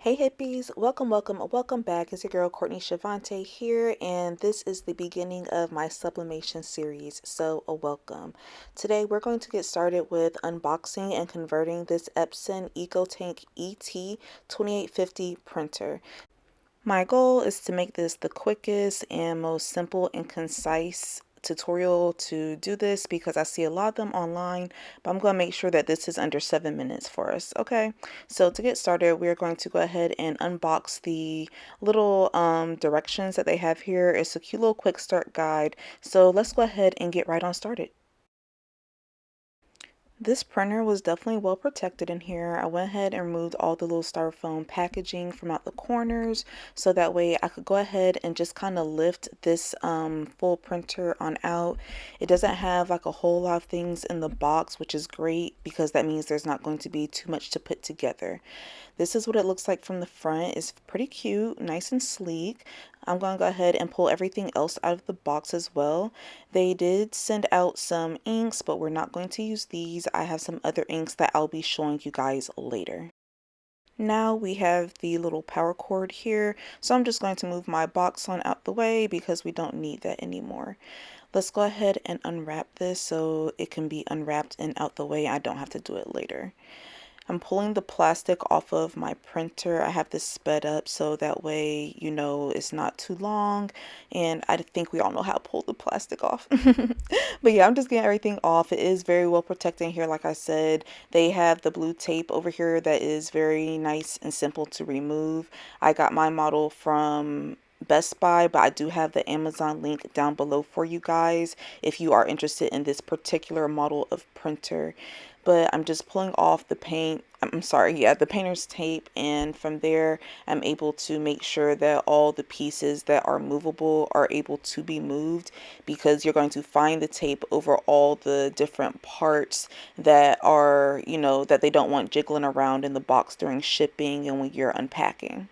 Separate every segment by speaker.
Speaker 1: Hey hippies, welcome back. It's your girl Courtney Shavante here, and this is the beginning of my sublimation series. So, a welcome. Today, we're going to get started with unboxing and converting this Epson EcoTank ET-2850 printer. My goal is to make this the quickest and most simple and concise tutorial to do this because I see a lot of them online, but I'm going to make sure that this is under 7 minutes for us. Okay, so to get started, we're going to go ahead and unbox the little directions that they have here. It's a cute little quick start guide. So let's go ahead and get right on started. This printer was definitely well protected in here. I went ahead and removed all the little styrofoam packaging from out the corners so that way I could go ahead and just kind of lift this full printer on out. It doesn't have like a whole lot of things in the box, which is great because that means there's not going to be too much to put together. This is what it looks like from the front. It's pretty cute, nice and sleek. I'm going to go ahead and pull everything else out of the box as well. They did send out some inks, but we're not going to use these. I have some other inks that I'll be showing you guys later. Now we have the little power cord here, so I'm just going to move my box on out the way because we don't need that anymore. Let's go ahead and unwrap this so it can be unwrapped and out the way. I don't have to do it later. I'm pulling the plastic off of my printer. I have this sped up so that way, you know, it's not too long. And I think we all know how to pull the plastic off. But yeah, I'm just getting everything off. It is very well protected here. Like I said, they have the blue tape over here that is very nice and simple to remove. I got my model from Best Buy, but I do have the Amazon link down below for you guys if you are interested in this particular model of printer. But I'm just pulling off the paint, I'm sorry, yeah, the painter's tape, and from there I'm able to make sure that all the pieces that are movable are able to be moved, because you're going to find the tape over all the different parts that are, you know, that they don't want jiggling around in the box during shipping and when you're unpacking.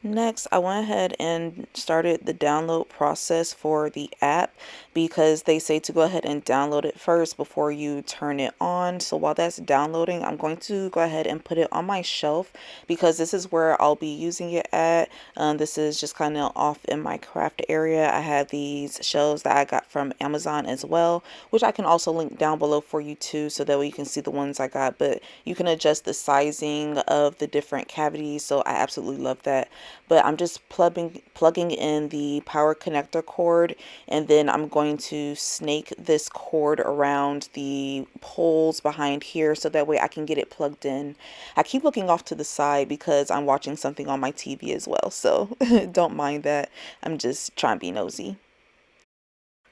Speaker 1: Next, I went ahead and started the download process for the app because they say to go ahead and download it first before you turn it on. So while that's downloading, I'm going to go ahead and put it on my shelf because this is where I'll be using it at. This is just kind of off in my craft area. I have these shelves that I got from Amazon as well, which I can also link down below for you too, so that way you can see the ones I got. But you can adjust the sizing of the different cavities, so I absolutely love that. But I'm just plugging in the power connector cord, and then I'm going to snake this cord around the poles behind here so that way I can get it plugged in. I keep looking off to the side because I'm watching something on my TV as well, so don't mind that. I'm just trying to be nosy.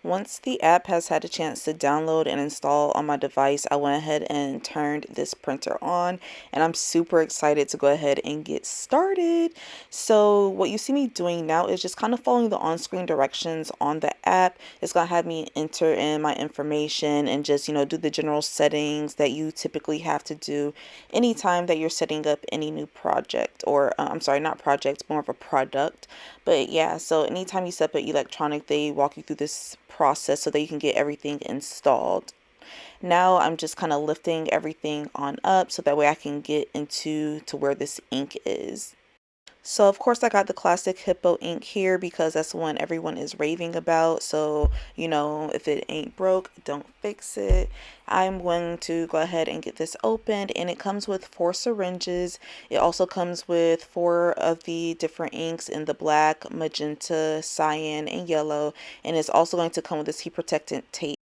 Speaker 1: Once the app has had a chance to download and install on my device, I went ahead and turned this printer on, and I'm super excited to go ahead and get started. So what you see me doing now is just kind of following the on-screen directions on the app. It's going to have me enter in my information and just, you know, do the general settings that you typically have to do anytime that you're setting up any new project, or I'm sorry, not project, more of a product. But yeah, so anytime you set up an electronic, they walk you through this process so that you can get everything installed. Now I'm just kind of lifting everything on up so that way I can get into where this ink is. So of course I got the classic Hiipoo ink here because that's the one everyone is raving about. So, you know, if it ain't broke, don't fix it. I'm going to go ahead and get this opened, and it comes with 4 syringes. It also comes with 4 of the different inks in the black, magenta, cyan, and yellow. And it's also going to come with this heat protectant tape.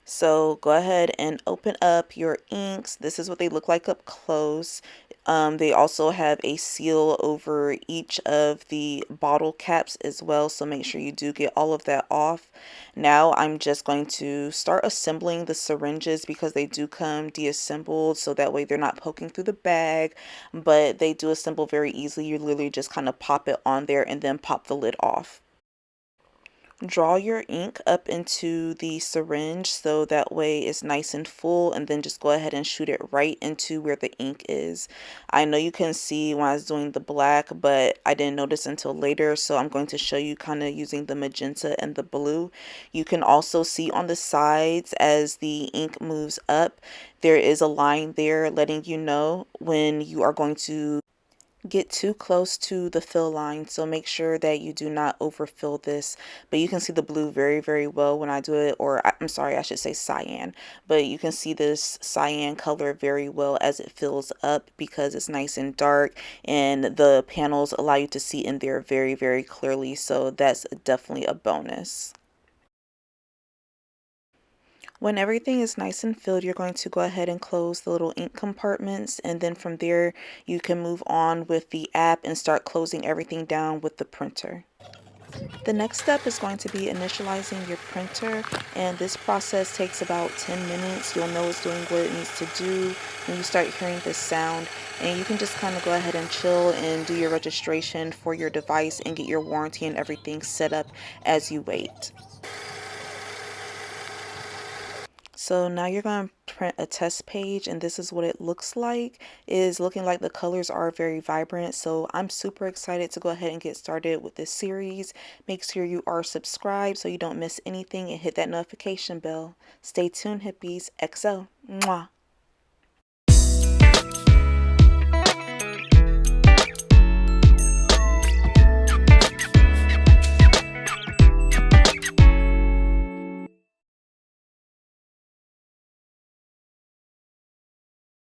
Speaker 1: So go ahead and open up your inks. This is what they look like up close. They also have a seal over each of the bottle caps as well, so make sure you do get all of that off. Now I'm just going to start assembling the syringes because they do come deassembled, so that way they're not poking through the bag, but they do assemble very easily. You literally just kind of pop it on there and then pop the lid off. Draw your ink up into the syringe so that way it's nice and full, and then just go ahead and shoot it right into where the ink is. I know you can see when I was doing the black, but I didn't notice until later, so I'm going to show you kind of using the magenta and the blue. You can also see on the sides as the ink moves up, there is a line there letting you know when you are going to get too close to the fill line, so make sure that you do not overfill this. But you can see the blue very well when I do it, or I'm sorry, I should say cyan, but you can see this cyan color very well as it fills up because it's nice and dark, and the panels allow you to see in there very clearly, so that's definitely a bonus. When everything is nice and filled, you're going to go ahead and close the little ink compartments, and then from there you can move on with the app and start closing everything down with the printer. The next step is going to be initializing your printer, and this process takes about 10 minutes. You'll know it's doing what it needs to do when you start hearing this sound, and you can just kind of go ahead and chill and do your registration for your device and get your warranty and everything set up as you wait. So now you're going to print a test page, and this is what it looks like. It is looking like the colors are very vibrant, so I'm super excited to go ahead and get started with this series. Make sure you are subscribed so you don't miss anything and hit that notification bell. Stay tuned, hippies. XO. Mwah.